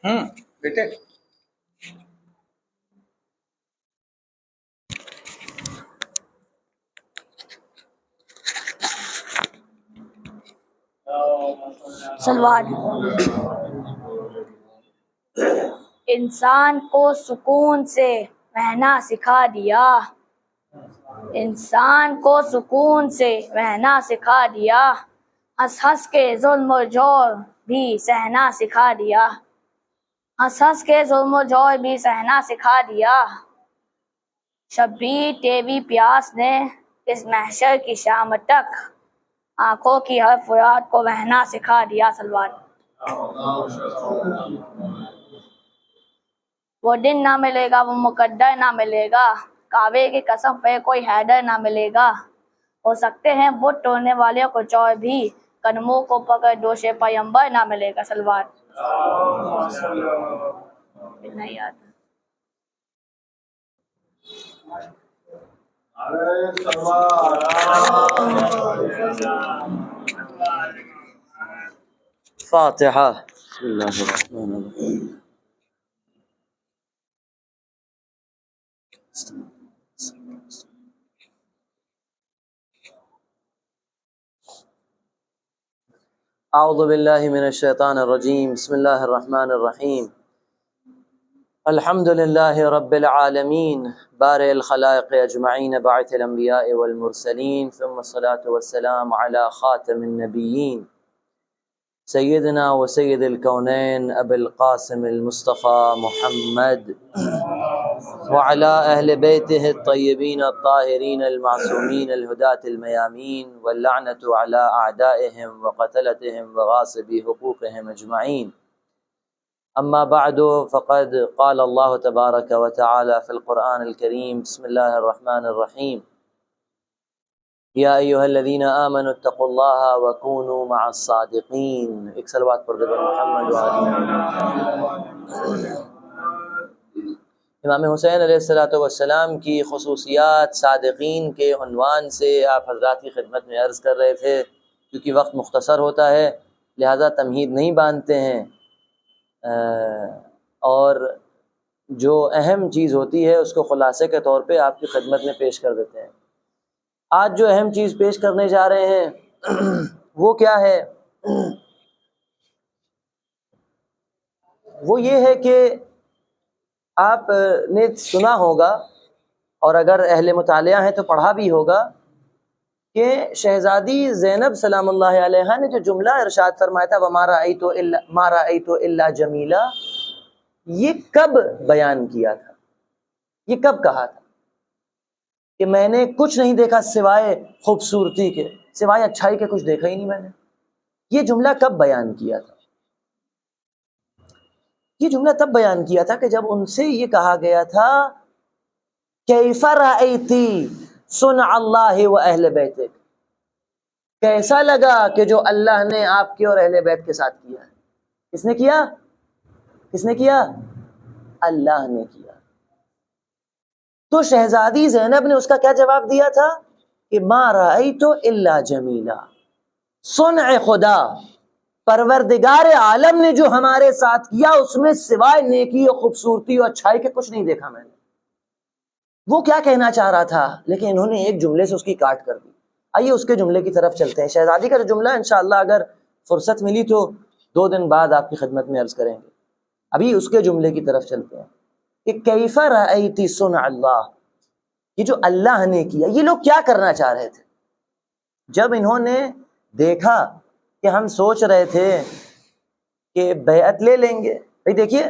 بیٹے سلوات۔ انسان کو سکون سے رہنا سکھا دیا، انسان کو سکون سے رہنا سکھا دیا، ہنس ہنس کے ظلم و جور بھی سہنا سکھا دیا، ہنس ہنس کے ظلم و جور بھی سہنا سکھا دیا، شبیر تیری پیاس نے اس محشر کی شام تک آنکھوں کی ہر فریاد کو رہنا سکھا دیا۔ سلوات۔ وہ دن نہ ملے گا، وہ مقدر نہ ملے گا، کعبے کی قسم پہ کوئی حیدر نہ ملے گا، ہو سکتے ہیں بت توڑنے والے کو چور بھی، قدموں کو پکڑ دوش پیمبر نہ ملے گا۔ سلوات۔ نہیں یاد فاتحہ۔ بسم اللہ الرحمن الرحیم۔ اعوذ باللہ من الشیطان الرجیم، بسم اللہ الرحمن الرحیم۔ الحمد للہ رب العالمین، بارئ الخلائق اجمعین، باعث الانبیاء والمرسلین، ثم الصلاة والسلام علی خاتم النبیین سیدنا و سید الکونین ابی القاسم المصطفى محمد وعلى اہل بیتہ الطیبین الطاہرین المعصومین الہداة المیامین، واللعنة على اعدائهم وقتلتهم وغاصبی حقوقهم اجمعین۔ اما بعد فقد قال اللہ تبارک وتعالی فی القرآن الکریم، بسم اللہ الرحمن الرحیم، یا ایہا الذین آمنوا اتقوا اللہ وکونوا مع الصادقین۔ ایک صلوات پر محمد امام حسین علیہ السلام کی خصوصیات صادقین کے عنوان سے آپ حضرات کی خدمت میں عرض کر رہے تھے۔ کیونکہ وقت مختصر ہوتا ہے لہذا تمہید نہیں باندھتے ہیں، اور جو اہم چیز ہوتی ہے اس کو خلاصے کے طور پہ آپ کی خدمت میں پیش کر دیتے ہیں۔ آج جو اہم چیز پیش کرنے جا رہے ہیں وہ کیا ہے؟ وہ یہ ہے کہ آپ نے سنا ہوگا، اور اگر اہل مطالعہ ہیں تو پڑھا بھی ہوگا، کہ شہزادی زینب سلام اللہ علیہا نے جو جملہ ارشاد فرمایا تھا وَمَا رَأَيْتُ إِلَّا جَمِيلًا، یہ کب بیان کیا تھا؟ یہ کب کہا تھا کہ میں نے کچھ نہیں دیکھا سوائے خوبصورتی کے، سوائے اچھائی کے کچھ دیکھا ہی نہیں میں نے؟ یہ جملہ کب بیان کیا تھا؟ یہ جملہ تب بیان کیا تھا کہ جب ان سے یہ کہا گیا تھا کیف رأیتی صنع اللہ و اہل بیتک، کیسا لگا کہ جو اللہ نے آپ کے اور اہل بیت کے ساتھ کیا ہے؟ کس نے کیا؟ کس نے کیا؟ اللہ نے کیا۔ تو شہزادی زینب نے اس کا کیا جواب دیا تھا کہ ما رأیت الا جمیلا، صنع خدا، پروردگار عالم نے جو ہمارے ساتھ کیا اس میں سوائے نیکی اور خوبصورتی اور اچھائی کے کچھ نہیں دیکھا میں نے۔ وہ کیا کہنا چاہ رہا تھا، لیکن انہوں نے ایک جملے سے اس کی کاٹ کر دی۔ آئیے اس کے جملے کی طرف چلتے ہیں۔ شہزادی کا جو جملہ ہے انشاءاللہ اگر فرصت ملی تو 2 دن بعد آپ کی خدمت میں عرض کریں گے۔ ابھی اس کے جملے کی طرف چلتے ہیں کہ کیف رأیتی صنع اللہ، یہ جو اللہ نے کیا، یہ لوگ کیا کرنا چاہ رہے تھے؟ جب انہوں نے دیکھا کہ ہم سوچ رہے تھے کہ بیعت لے لیں گے، بھائی دیکھیے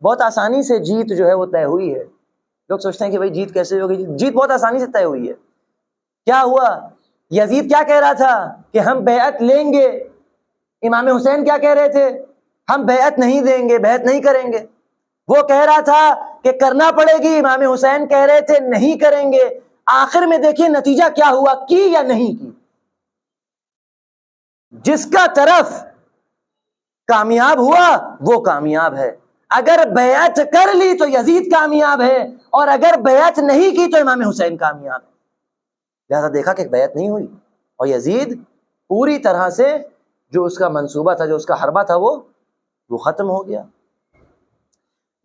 بہت آسانی سے جیت جو ہے وہ طے ہوئی ہے۔ لوگ سوچتے ہیں کہ بھائی جیت کیسے ہوگی؟ جیت بہت آسانی سے طے ہوئی ہے۔ کیا ہوا؟ یزید کیا کہہ رہا تھا کہ ہم بیعت لیں گے، امام حسین کیا کہہ رہے تھے؟ ہم بیعت نہیں دیں گے، بیعت نہیں کریں گے۔ وہ کہہ رہا تھا کہ کرنا پڑے گی، امام حسین کہہ رہے تھے نہیں کریں گے۔ آخر میں دیکھیے نتیجہ کیا ہوا، کی یا نہیں کی؟ جس کا طرف کامیاب ہوا وہ کامیاب ہے۔ اگر بیعت کر لی تو یزید کامیاب ہے، اور اگر بیعت نہیں کی تو امام حسین کامیاب ہے۔ لہذا دیکھا کہ بیعت نہیں ہوئی اور یزید پوری طرح سے جو اس کا منصوبہ تھا، جو اس کا حربہ تھا وہ ختم ہو گیا۔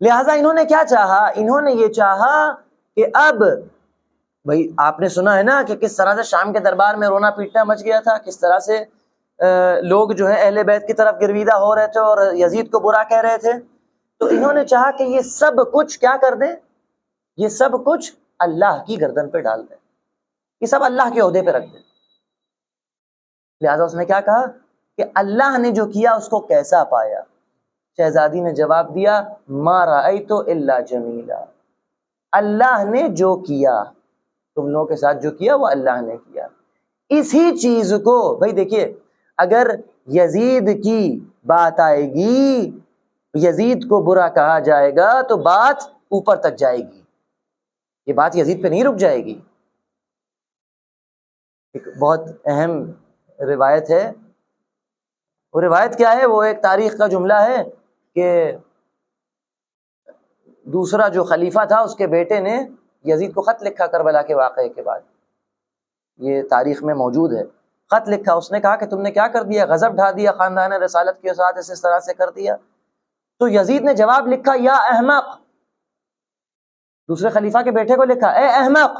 لہٰذا انہوں نے کیا چاہا؟ انہوں نے یہ چاہا کہ اب بھائی آپ نے سنا ہے نا کہ کس طرح سے شام کے دربار میں رونا پیٹنا مچ گیا تھا، کس طرح سے لوگ جو ہے اہل بیت کی طرف گرویدہ ہو رہے تھے اور یزید کو برا کہہ رہے تھے. تو انہوں نے چاہا کہ یہ سب کچھ کیا کر دیں، یہ سب کچھ اللہ کی گردن پہ ڈال دیں، یہ سب اللہ کے عہدے پہ رکھ دیں. لہٰذا اس نے کیا کہا کہ اللہ نے جو کیا اس کو کیسا پایا؟ شہزادی نے جواب دیا ما رأیت الا جمیلا، اللہ نے جو کیا، تم لوگوں کے ساتھ جو کیا وہ اللہ نے کیا. اسی چیز کو بھائی دیکھیے، اگر یزید کی بات آئے گی، یزید کو برا کہا جائے گا تو بات اوپر تک جائے گی، یہ بات یزید پہ نہیں رک جائے گی. ایک بہت اہم روایت ہے، وہ روایت کیا ہے؟ وہ ایک تاریخ کا جملہ ہے کہ دوسرا جو خلیفہ تھا اس کے بیٹے نے یزید کو خط لکھا کربلا کے واقعے کے بعد، یہ تاریخ میں موجود ہے. خط لکھا، اس نے کہا کہ تم نے کیا کر دیا، غضب ڈھا دیا خاندان رسالت کے ساتھ، اس طرح سے کر دیا. تو یزید نے جواب لکھا یا احمق، دوسرے خلیفہ کے بیٹے کو لکھا اے احمق،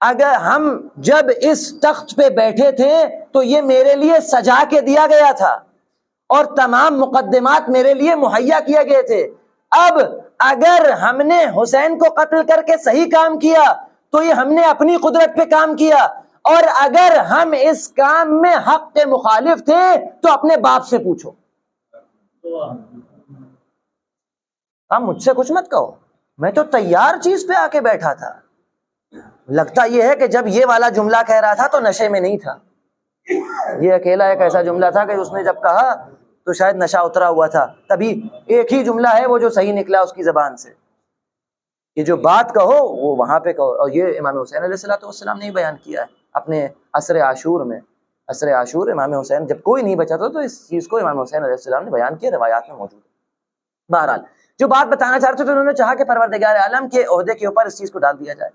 اگر ہم جب اس تخت پہ بیٹھے تھے تو یہ میرے لیے سجا کے دیا گیا تھا اور تمام مقدمات میرے لیے مہیا کیے گئے تھے. اب اگر ہم نے حسین کو قتل کر کے صحیح کام کیا تو یہ ہم نے اپنی قدرت پہ کام کیا، اور اگر ہم اس کام میں حق کے مخالف تھے تو اپنے باپ سے پوچھو. ہم مجھ سے کچھ مت کہو، میں تو تیار چیز پہ آ کے بیٹھا تھا. لگتا یہ ہے کہ جب یہ والا جملہ کہہ رہا تھا تو نشے میں نہیں تھا، یہ اکیلا ایک ایسا جملہ تھا کہ اس نے جب کہا تو شاید نشہ اترا ہوا تھا. تبھی ایک ہی جملہ ہے وہ جو صحیح نکلا اس کی زبان سے، کہ جو بات کہو وہ وہاں پہ کہو. اور یہ امام حسین علیہ السلام نے ہی بیان کیا ہے اپنے عصر عاشور میں. عصر عاشور امام حسین جب کوئی نہیں بچا تھا تو اس چیز کو امام حسین علیہ السلام نے بیان کیا، روایات میں موجود ہے. بہرحال جو بات بتانا چاہتے تھے، انہوں نے چاہا کہ پروردگار عالم کے عہدے کے اوپر اس چیز کو ڈال دیا جائے.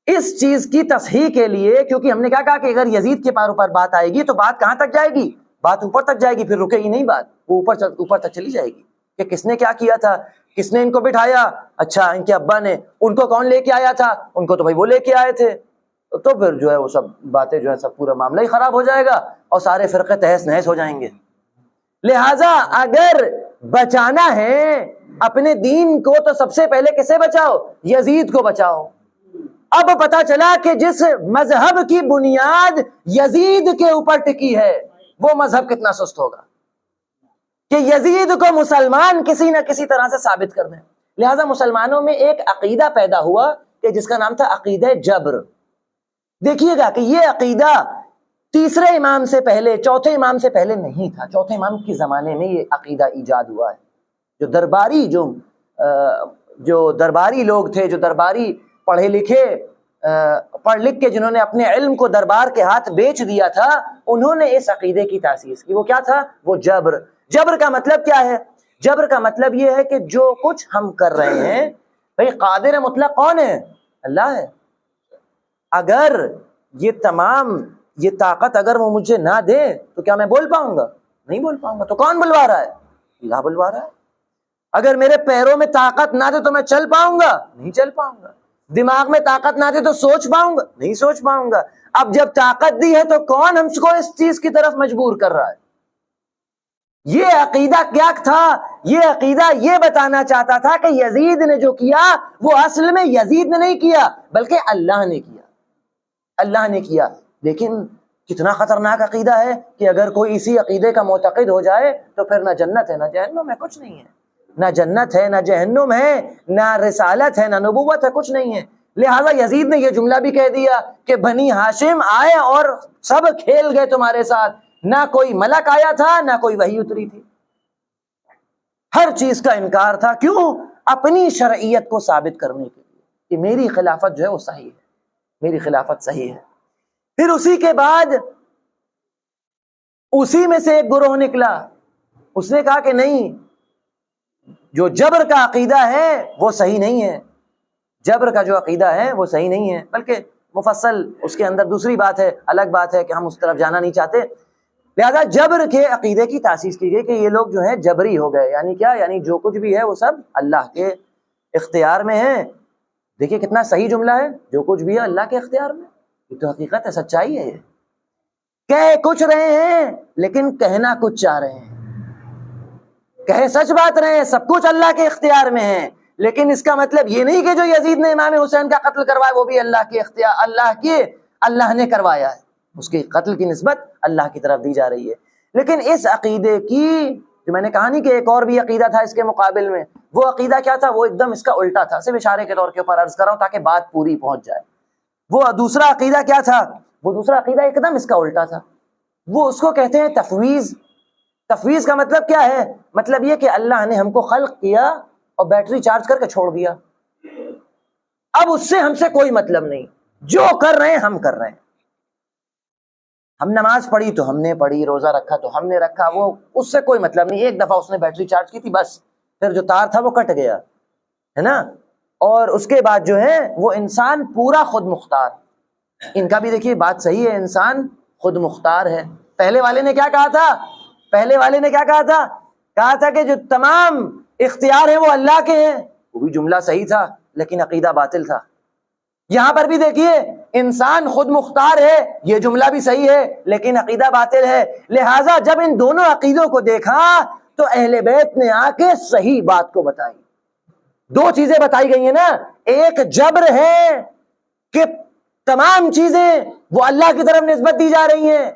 اس چیز کی تصحیح کے لیے، کیونکہ ہم نے کیا کہا کہ اگر یزید کے پار اوپر بات آئے گی تو بات کہاں تک جائے گی؟ بات اوپر تک جائے گی، پھر رکے گی نہیں بات، وہ اوپر تک چلی جائے گی کہ کس نے کیا کیا تھا، کس نے ان کو بٹھایا. اچھا ان کے ابا نے، ان کو کون لے کے آیا تھا؟ ان کو تو بھائی وہ لے کے آئے تھے. تو پھر جو ہے وہ سب باتیں جو ہے سب پورا معاملہ ہی خراب ہو جائے گا اور سارے فرقے تہس نہس ہو جائیں گے. لہٰذا اگر بچانا ہے اپنے دین کو تو سب سے پہلے کسے بچاؤ؟ یزید کو بچاؤ. اب پتا چلا کہ جس مذہب کی بنیاد یزید کے اوپر ٹکی ہے وہ مذہب کتنا سست ہوگا کہ یزید کو مسلمان کسی نہ کسی طرح سے ثابت کر دیں. لہٰذا مسلمانوں میں ایک عقیدہ پیدا ہوا کہ جس کا نام تھا عقیدہ جبر. دیکھیے گا کہ یہ عقیدہ تیسرے امام سے پہلے، چوتھے امام سے پہلے نہیں تھا. چوتھے امام کے زمانے میں یہ عقیدہ ایجاد ہوا ہے. جو درباری لوگ تھے، جو درباری پڑھے لکھے پڑھ لکھ کے جنہوں نے اپنے علم کو دربار کے ہاتھ بیچ دیا تھا، انہوں نے اس عقیدے کی تاسیس کی. وہ کیا تھا؟ وہ جبر. جبر کا مطلب کیا ہے؟ جبر کا مطلب یہ ہے کہ جو کچھ ہم کر رہے ہیں، بھئی قادر مطلق کون ہے؟ اللہ ہے. اگر یہ طاقت اگر وہ مجھے نہ دے تو کیا میں بول پاؤں گا؟ نہیں بول پاؤں گا. تو کون بلوا رہا ہے؟ اللہ بلوا رہا ہے. اگر میرے پیروں میں طاقت نہ دے تو میں چل پاؤں گا؟ نہیں چل پاؤں گا. دماغ میں طاقت نہ دے تو سوچ پاؤں گا؟ نہیں سوچ پاؤں گا. اب جب طاقت دی ہے تو کون ہم کو اس چیز کی طرف مجبور کر رہا ہے؟ یہ عقیدہ کیا تھا؟ یہ عقیدہ یہ بتانا چاہتا تھا کہ یزید نے جو کیا وہ اصل میں یزید نے نہیں کیا بلکہ اللہ نے کیا. اللہ نے کیا. لیکن کتنا خطرناک عقیدہ ہے کہ اگر کوئی اسی عقیدے کا معتقد ہو جائے تو پھر نہ جنت ہے نہ جہنم ہے، کچھ نہیں ہے. نہ جنت ہے، نہ جہنم ہے، نہ رسالت ہے، نہ نبوت ہے، کچھ نہیں ہے. لہٰذا یزید نے یہ جملہ بھی کہہ دیا کہ بنی ہاشم آئے اور سب کھیل گئے تمہارے ساتھ. نہ کوئی ملک آیا تھا، نہ کوئی وحی اتری تھی. ہر چیز کا انکار تھا. کیوں؟ اپنی شرعیت کو ثابت کرنے کے لیے کہ میری خلافت جو ہے وہ صحیح ہے، میری خلافت صحیح ہے. پھر اسی کے بعد اسی میں سے ایک گروہ نکلا، اس نے کہا کہ نہیں، جو جبر کا عقیدہ ہے وہ صحیح نہیں ہے. جبر کا جو عقیدہ ہے وہ صحیح نہیں ہے، بلکہ مفصل اس کے اندر دوسری بات ہے، الگ بات ہے کہ ہم اس طرف جانا نہیں چاہتے. لہذا جبر کے عقیدے کی تاسیس کی گئی کہ یہ لوگ جو ہیں جبری ہو گئے، یعنی کیا؟ یعنی جو کچھ بھی ہے وہ سب اللہ کے اختیار میں ہے۔ دیکھیے کتنا صحیح جملہ ہے، جو کچھ بھی ہے اللہ کے اختیار میں۔ یہ تو حقیقت ہے، سچائی ہے۔ یہ کہہ کچھ رہے ہیں لیکن کہنا کچھ چاہ رہے ہیں، کہے سچ بات رہے ہیں، سب کچھ اللہ کے اختیار میں ہے، لیکن اس کا مطلب یہ نہیں کہ جو یزید نے امام حسین کا قتل کروایا وہ بھی اللہ کے اختیار، اللہ نے کروایا ہے، اس کے قتل کی نسبت اللہ کی طرف دی جا رہی ہے۔ لیکن اس عقیدے کی جو میں نے کہا نہیں کہ ایک اور بھی عقیدہ تھا اس کے مقابل میں، وہ عقیدہ کیا تھا؟ وہ ایک دم اس کا الٹا تھا۔ صرف اشارے کے طور کے اوپر عرض کر رہا ہوں تاکہ بات پوری پہنچ جائے۔ وہ دوسرا عقیدہ کیا تھا؟ وہ دوسرا عقیدہ ایک دم اس کا الٹا تھا۔ وہ اس کو کہتے ہیں تفویض۔ تفویض کا مطلب کیا ہے؟ مطلب یہ کہ اللہ نے ہم کو خلق کیا اور بیٹری چارج کر کے چھوڑ دیا، اب اس سے ہم سے کوئی مطلب نہیں، جو کر رہے ہیں ہم کر رہے ہیں۔ ہم نماز پڑھی تو ہم نے پڑھی، روزہ رکھا تو ہم نے رکھا، وہ اس سے کوئی مطلب نہیں۔ ایک دفعہ اس نے بیٹری چارج کی تھی، بس پھر جو تار تھا وہ کٹ گیا، ہے نا۔ اور اس کے بعد جو ہے وہ انسان پورا خود مختار۔ ان کا بھی دیکھیے بات صحیح ہے، انسان خود مختار ہے۔ پہلے والے نے کیا کہا تھا؟ پہلے والے نے کیا کہا تھا؟ کہا تھا کہ جو تمام اختیار ہیں وہ اللہ کے ہیں۔ وہ بھی جملہ صحیح تھا لیکن عقیدہ باطل تھا۔ یہاں پر بھی دیکھیے انسان خود مختار ہے، یہ جملہ بھی صحیح ہے لیکن عقیدہ باطل ہے۔ لہٰذا جب ان دونوں عقیدوں کو دیکھا تو اہل بیت نے آ کے صحیح بات کو بتائی۔ دو چیزیں بتائی گئی ہیں نا، ایک جبر ہے کہ تمام چیزیں وہ اللہ کی طرف نسبت دی جا رہی ہیں،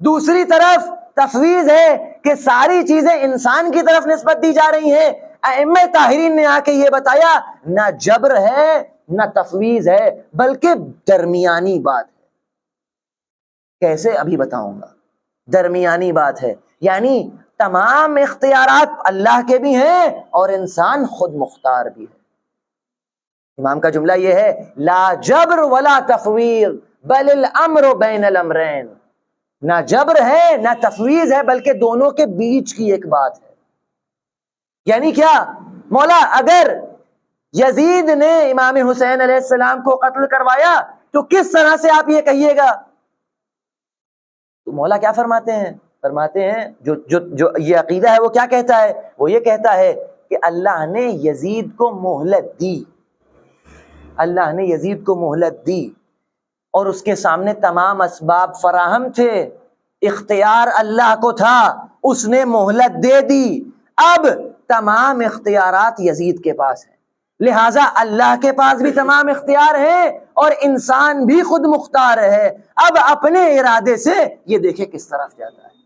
دوسری طرف تفویض ہے کہ ساری چیزیں انسان کی طرف نسبت دی جا رہی ہیں۔ ائمہ طاہرین نے آ کے یہ بتایا نہ جبر ہے نہ تفویض ہے، بلکہ درمیانی بات ہے۔ کیسے؟ ابھی بتاؤں گا۔ درمیانی بات ہے یعنی تمام اختیارات اللہ کے بھی ہیں اور انسان خود مختار بھی ہے۔ امام کا جملہ یہ ہے لا جبر ولا تفویض بل الامر بین الامرین۔ نہ جبر ہے نہ تفویض ہے بلکہ دونوں کے بیچ کی ایک بات ہے۔ یعنی کیا؟ مولا اگر یزید نے امام حسین علیہ السلام کو قتل کروایا تو کس طرح سے آپ یہ کہیے گا؟ تو مولا کیا فرماتے ہیں؟ فرماتے ہیں جو یہ عقیدہ ہے وہ کیا کہتا ہے؟ وہ یہ کہتا ہے کہ اللہ نے یزید کو مہلت دی، اللہ نے یزید کو مہلت دی اور اس کے سامنے تمام اسباب فراہم تھے، اختیار اللہ کو تھا، اس نے مہلت دے دی۔ اب تمام اختیارات یزید کے پاس ہیں، لہٰذا اللہ کے پاس بھی تمام اختیار ہیں اور انسان بھی خود مختار ہے۔ اب اپنے ارادے سے یہ دیکھیں کس طرف جاتا ہے،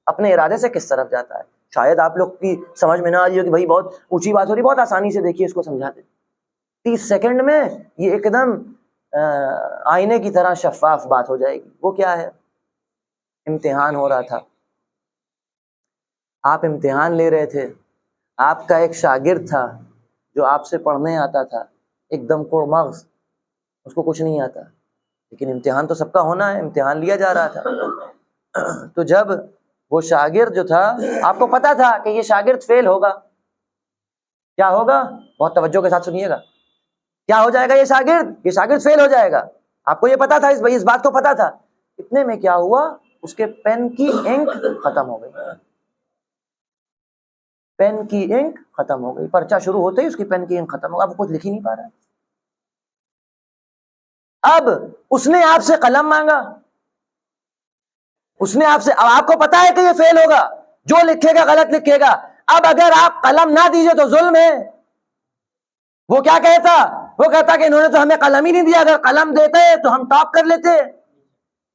اپنے ارادے سے کس طرف جاتا ہے۔ شاید آپ لوگ کی سمجھ میں نہ آ رہی ہو کہ بھائی بہت اونچی بات ہو رہی، بہت آسانی سے دیکھیے اس کو سمجھاتے 30 سیکنڈ میں یہ ایک دم آئینے کی طرح شفاف بات ہو جائے گی۔ وہ کیا ہے؟ امتحان ہو رہا تھا، آپ امتحان لے رہے تھے، آپ کا ایک شاگرد تھا جو آپ سے پڑھنے آتا تھا، ایک دم کوڑ مغز، اس کو کچھ نہیں آتا، لیکن امتحان تو سب کا ہونا ہے، امتحان لیا جا رہا تھا۔ تو جب وہ شاگرد جو تھا، آپ کو پتا تھا کہ یہ شاگرد فیل ہوگا، کیا ہوگا؟ بہت توجہ کے ساتھ سنیے گا، کیا ہو جائے گا؟ یہ شاگرد فیل ہو جائے گا۔ آپ کو یہ پتا تھا، اس بات کو پتا تھا۔ اتنے میں کیا ہوا؟ اس کے پین کی انک ختم ہو گئی، پین کی انک ختم ہو گئی، پرچہ شروع ہوتے ہی اس کی پین کی انک ختم ہو گئی، اب وہ کچھ لکھ ہی نہیں پا رہا ہے۔ اب اس نے آپ سے قلم مانگا، اس نے آپ سے، اب آپ کو پتا ہے کہ یہ فیل ہوگا، جو لکھے گا غلط لکھے گا۔ اب اگر آپ قلم نہ دیجئے تو ظلم ہے۔ وہ کیا کہتا؟ وہ کہتا کہ انہوں نے تو ہمیں قلم ہی نہیں دیا، اگر قلم دیتے تو ہم ٹاپ کر لیتے۔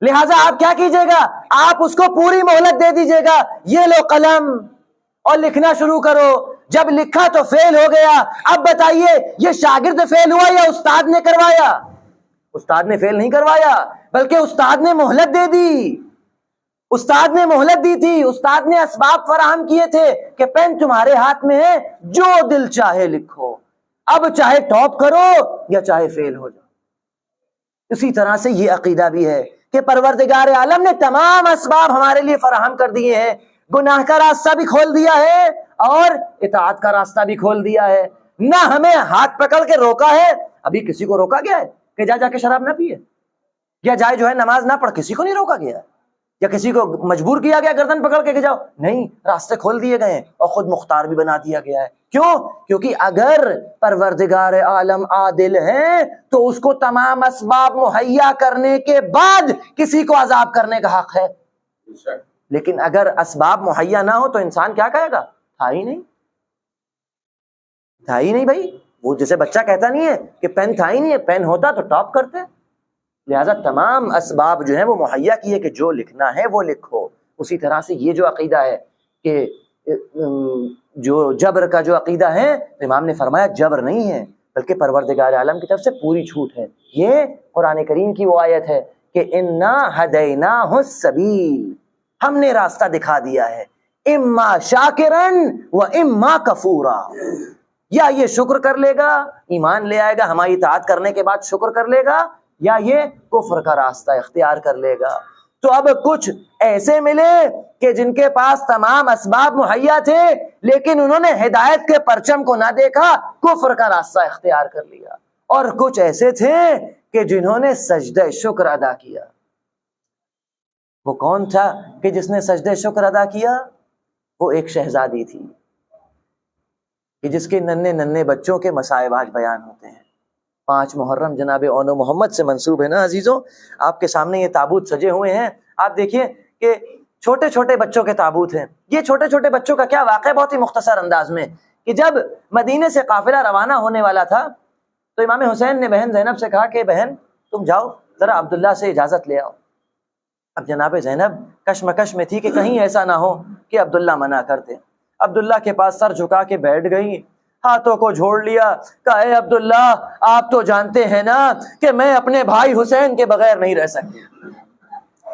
لہٰذا آپ کیا کیجئے گا؟ آپ اس کو پوری مہلت دے دیجئے گا، یہ لو قلم اور لکھنا شروع کرو۔ جب لکھا تو فیل ہو گیا۔ اب بتائیے یہ شاگرد فیل ہوا یا استاد نے کروایا؟ استاد نے فیل نہیں کروایا، بلکہ استاد نے مہلت دے دی، استاد نے مہلت دی تھی، استاد نے اسباب فراہم کیے تھے کہ پین تمہارے ہاتھ میں ہے، جو دل چاہے لکھو، اب چاہے ٹاپ کرو یا چاہے فیل ہو جاؤ۔ اسی طرح سے یہ عقیدہ بھی ہے کہ پروردگار عالم نے تمام اسباب ہمارے لیے فراہم کر دیے ہیں، گناہ کا راستہ بھی کھول دیا ہے اور اطاعت کا راستہ بھی کھول دیا ہے۔ نہ ہمیں ہاتھ پکڑ کے روکا ہے، ابھی کسی کو روکا گیا ہے کہ جا کے شراب نہ پیے، یا جائے جو ہے نماز نہ پڑھ، کسی کو نہیں روکا گیا۔ یا کسی کو مجبور کیا گیا گردن پکڑ کے کہ جاؤ، نہیں، راستے کھول دیے گئے ہیں اور خود مختار بھی بنا دیا گیا ہے۔ کیوں؟ کیونکہ اگر پروردگار عالم عادل ہے تو اس کو تمام اسباب مہیا کرنے کے بعد کسی کو عذاب کرنے کا حق ہے، لیکن اگر اسباب مہیا نہ ہو تو انسان کیا کہے گا؟ تھا ہی نہیں، تھا ہی نہیں بھائی۔ وہ جیسے بچہ کہتا نہیں ہے کہ پین تھا ہی نہیں ہے، پین ہوتا تو ٹاپ کرتے۔ لہذا تمام اسباب جو ہیں وہ مہیا کیے کہ جو لکھنا ہے وہ لکھو۔ اسی طرح سے یہ جو عقیدہ ہے کہ جو جبر کا جو عقیدہ ہے، امام نے فرمایا جبر نہیں ہے بلکہ پروردگار عالم کی طرف سے پوری چھوٹ ہے۔ یہ قرآن کریم کی وہ آیت ہے کہ انا ہدیناہ السبیل، ہم نے راستہ دکھا دیا ہے، اما شاکرن و اما کفورا، یا یہ شکر کر لے گا، ایمان لے آئے گا، ہماری اطاعت کرنے کے بعد شکر کر لے گا، یا یہ کفر کا راستہ اختیار کر لے گا۔ تو اب کچھ ایسے ملے کہ جن کے پاس تمام اسباب مہیا تھے لیکن انہوں نے ہدایت کے پرچم کو نہ دیکھا، کفر کا راستہ اختیار کر لیا، اور کچھ ایسے تھے کہ جنہوں نے سجدہ شکر ادا کیا۔ وہ کون تھا کہ جس نے سجدہ شکر ادا کیا؟ وہ ایک شہزادی تھی کہ جس کے ننھے ننھے بچوں کے مصائب آج بیان ہوتے ہیں۔ 5 محرم جناب اون محمد سے منسوب ہے نا عزیزوں۔ آپ کے سامنے یہ تابوت سجے ہوئے ہیں، آپ دیکھیے کہ چھوٹے چھوٹے بچوں کے تابوت ہیں۔ یہ چھوٹے چھوٹے بچوں کا کیا واقعہ بہت ہی مختصر انداز میں کہ جب مدینے سے قافلہ روانہ ہونے والا تھا تو امام حسین نے بہن زینب سے کہا کہ بہن تم جاؤ ذرا عبداللہ سے اجازت لے آؤ۔ اب جناب زینب کشمکش میں تھی کہ کہیں ایسا نہ ہو کہ عبداللہ منع کر دے۔ عبداللہ کے پاس سر جھکا کے بیٹھ گئی، ہاتھوں کو جھوڑ لیا، کہا اے عبداللہ آپ تو جانتے ہیں نا کہ میں اپنے بھائی حسین کے بغیر نہیں رہ سکتی،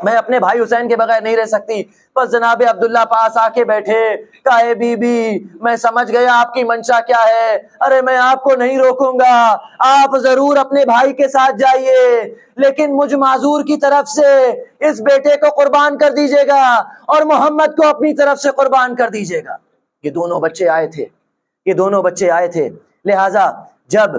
میں اپنے بھائی حسین کے بغیر نہیں رہ سکتی۔ بس جناب عبداللہ پاس آ کے بیٹھے، کہا اے بی بی میں سمجھ گیا آپ کی منشا کیا ہے، ارے میں آپ کو نہیں روکوں گا، آپ ضرور اپنے بھائی کے ساتھ جائیے لیکن مجھ معذور کی طرف سے اس بیٹے کو قربان کر دیجیے گا اور محمد کو اپنی طرف سے قربان کر دیجیے گا۔ یہ دونوں بچے آئے تھے، لہٰذا جب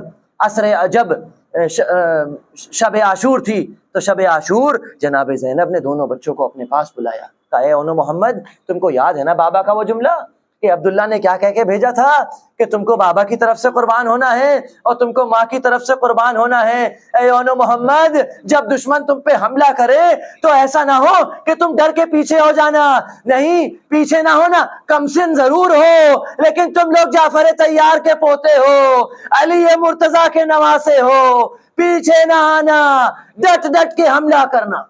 شب عاشور تھی تو شب عاشور جناب زینب نے دونوں بچوں کو اپنے پاس بلایا، کہا اے اونو محمد تم کو یاد ہے نا بابا کا وہ جملہ کہ عبداللہ نے کیا کہہ کے بھیجا تھا کہ تم کو بابا کی طرف سے قربان ہونا ہے اور تم کو ماں کی طرف سے قربان ہونا ہے۔ اے اونو محمد جب دشمن تم پہ حملہ کرے تو ایسا نہ ہو کہ تم ڈر کے پیچھے ہو جانا، نہیں پیچھے نہ ہونا، کم سن ضرور ہو لیکن تم لوگ جعفر طیار کے پوتے ہو، علی مرتضیٰ کے نواسے ہو، پیچھے نہ آنا، ڈٹ ڈٹ کے حملہ کرنا،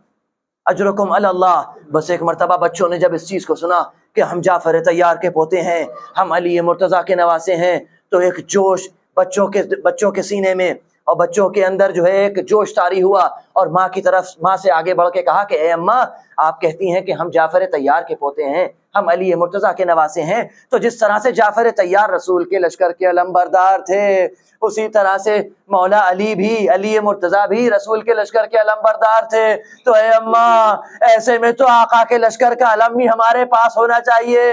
اجرکم علی اللہ۔ بس ایک مرتبہ بچوں نے جب اس چیز کو سنا کہ ہم جعفر طیار کے پوتے ہیں، ہم علی مرتضیٰ کے نواسے ہیں، تو ایک جوش بچوں کے سینے میں اور بچوں کے اندر جو ہے ایک جوش طاری ہوا، اور ماں سے آگے بڑھ کے کہا کہ اے اماں آپ کہتی ہیں کہ ہم جعفر طیار کے پوتے ہیں، ہم علی مرتضیٰ کے نواسے ہیں، تو جس طرح سے جعفر طیار رسول کے لشکر کے علمبردار تھے اسی طرح سے مولا علی مرتضیٰ بھی رسول کے لشکر کے علمبردار تھے، تو اے اماں ایسے میں تو آقا کے لشکر کا علم بھی ہمارے پاس ہونا چاہیے۔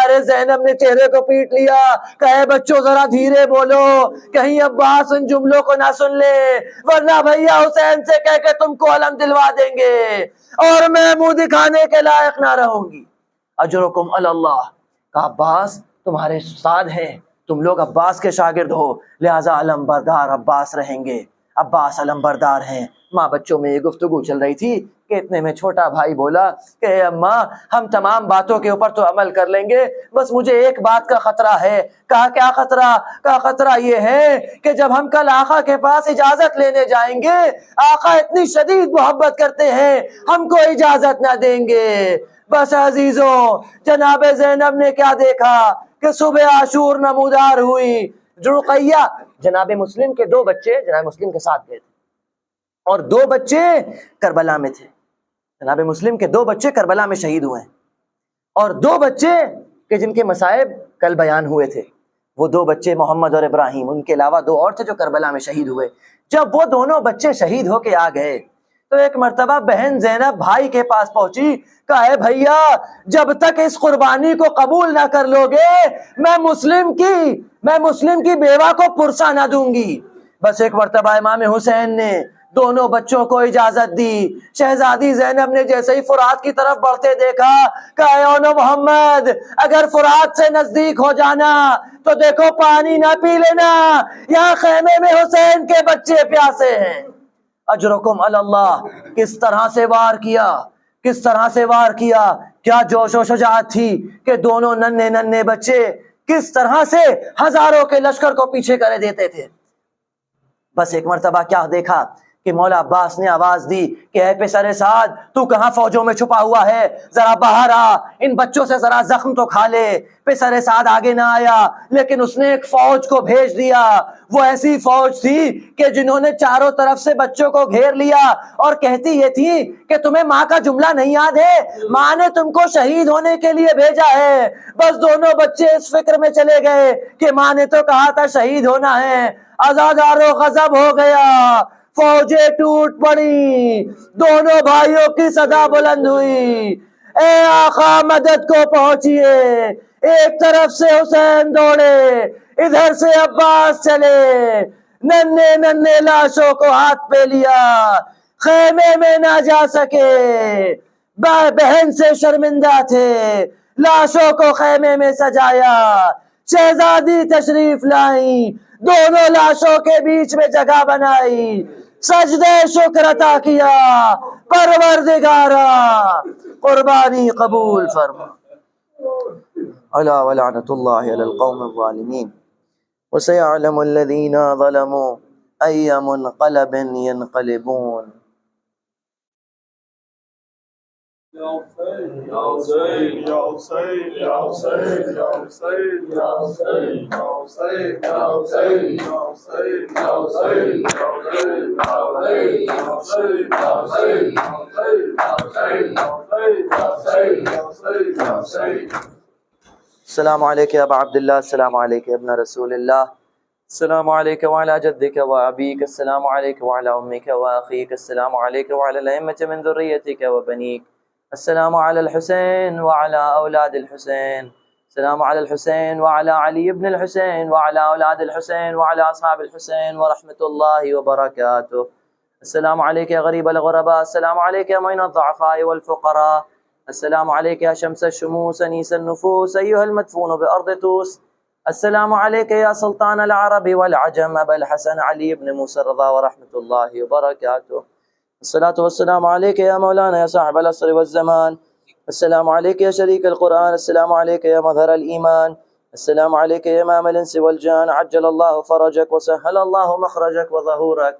ارے زینب نے چہرے کو پیٹ لیا، کہے بچوں ذرا دھیرے بولو کہیں عباس ان جملوں کو نہ سن لے، ورنہ بھیا حسین سے کہہ کے تم کو علم دلوا دیں گے اور میں منہ دکھانے کے لائق نہ رہوں گی۔ اجرکم علی اللہ، کہا عباس تمہارے استاد ہیں، تم لوگ عباس کے شاگرد ہو، لہٰذا علم بردار عباس رہیں گے، عباس علم بردار ہیں۔ ماں بچوں میں یہ گفتگو چل رہی تھی کہ اتنے میں چھوٹا بھائی بولا کہ اے اماں ہم تمام باتوں کے اوپر تو عمل کر لیں گے، بس مجھے ایک بات کا خطرہ ہے۔ کہا کیا خطرہ؟ کہا خطرہ یہ ہے کہ جب ہم کل آقا کے پاس اجازت لینے جائیں گے، آقا اتنی شدید محبت کرتے ہیں ہم کو اجازت نہ دیں گے۔ بس عزیزوں جناب زینب نے کیا دیکھا کہ صبح عاشور نمودار ہوئی، رقیہ جناب مسلم کے 2 بچے جناب مسلم کے ساتھ گئے تھے اور 2 بچے کربلا میں تھے، جناب مسلم کے 2 بچے کربلا میں شہید ہوئے ہیں، اور 2 بچے کہ جن کے مصائب کل بیان ہوئے تھے، وہ 2 بچے محمد اور ابراہیم، ان کے علاوہ 2 اور تھے جو کربلا میں شہید ہوئے۔ جب وہ دونوں بچے شہید ہو کے آ گئے تو ایک مرتبہ بہن زینب بھائی کے پاس پہنچی، کہا اے بھیا جب تک اس قربانی کو قبول نہ کر لو گے میں مسلم کی بیوہ کو پرسہ نہ دوں گی۔ بس ایک مرتبہ امام حسین نے دونوں بچوں کو اجازت دی. شہزادی زینب نے جیسے ہی فرات کی طرف بڑھتے دیکھا کہا اے اولو محمد اگر فرات سے نزدیک ہو جانا تو دیکھو پانی نہ پی لینا, یہاں خیمے میں حسین کے بچے پیاسے ہیں. اجرکم علی اللہ. کس طرح سے وار کیا, کس طرح سے وار کیا, کیا جوش و شجاعت تھی کہ دونوں ننھے ننھے بچے کس طرح سے ہزاروں کے لشکر کو پیچھے کرے دیتے تھے. بس ایک مرتبہ کیا دیکھا کہ مولا عباس نے آواز دی کہ اے پسر سعد تو کہاں فوجوں میں چھپا ہوا ہے, ذرا باہر آ, ان بچوں سے ذرا زخم تو کھا لے. پسر سعد آگے نہ آیا لیکن اس نے ایک فوج کو بھیج دیا. وہ ایسی فوج تھی کہ جنہوں نے چاروں طرف سے بچوں کو گھیر لیا اور کہتی یہ تھی کہ تمہیں ماں کا جملہ نہیں یاد ہے, ماں نے تم کو شہید ہونے کے لیے بھیجا ہے. بس دونوں بچے اس فکر میں چلے گئے کہ ماں نے تو کہا تھا شہید ہونا ہے. عزادارو غضب ہو گیا, فوجیں ٹوٹ پڑی, دونوں بھائیوں کی صدا بلند ہوئی اے آقا مدد کو پہنچیے. ایک طرف سے حسین دوڑے, ادھر سے عباس چلے, ننھے ننھے لاشوں کو ہاتھ پہ لیا, خیمے میں نہ جا سکے, بہن سے شرمندہ تھے, لاشوں کو خیمے میں سجایا. شہزادی تشریف لائی, دونوں لاشوں کے بیچ میں جگہ بنائی, سجدے شکر عطا کیا, پروردگارا قربانی قبول فرما. الا ولعنۃ اللہ علی القوم الظالمین وسيعلم الذين ظلموا أي منقلب ينقلبون. Ya Hussein, Ya Hussein, Ya Hussein, Ya Hussein, Ya Hussein, Ya Hussein, Ya Hussein, Ya Hussein, Ya Hussein, Ya Hussein, Ya Hussein, Ya Hussein, Ya Hussein, Ya Hussein, Ya Hussein, Ya Hussein, Ya Hussein, Ya Hussein, Ya Hussein, Ya Hussein. السلام علیک ابا عبداللہ, السلام علیک ابن رسول اللہ, السلام علیک وعلى جدك وأبيك, السلام عليك وعلى أمك وأخيك, السلام عليك وعلى الأئمة من ذريتك وبنيك, السلام على الحسين وعلى أولاد الحسين, السلام على الحسين وعلى علي بن الحسين وعلى أولاد الحسين وعلى أصحاب الحسين ورحمة الله وبركاته. السلام عليك يا غريب الغرباء, السلام عليك يا معين الضعفاء والفقراء, السلام عليك يا شمس الشموس أنيس النفوس أيها المدفون بأرض توس, السلام عليك يا سلطان العرب والعجم أبا الحسن علي بن موسى الرضا ورحمة الله وبركاته. الصلاة والسلام عليك يا مولانا يا صاحب العصر والزمان, السلام عليك يا شريك القرآن, السلام عليك يا مظهر الإيمان, السلام عليك يا إمام الإنس والجان, عجل الله فرجك وسهل الله مخرجك وظهورك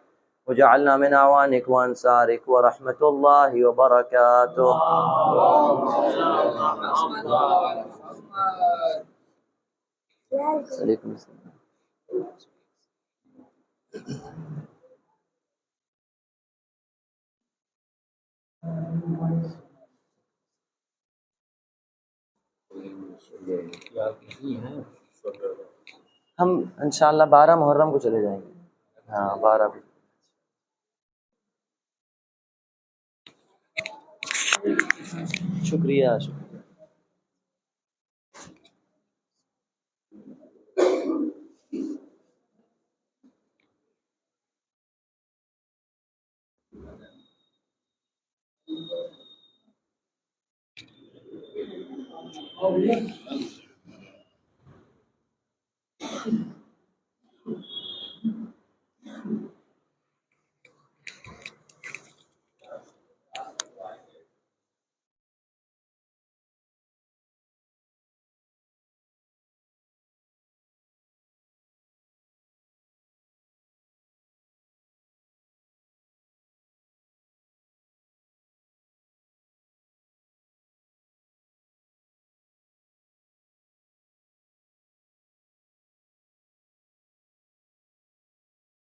وجعلنا من أعوانك وأنصارك ورحمة الله وبركاته. عليكم السلام. ہم انشاءاللہ 12 محرم کو چلے جائیں گے. ہاں 12 کو. شکریہ شکریہ.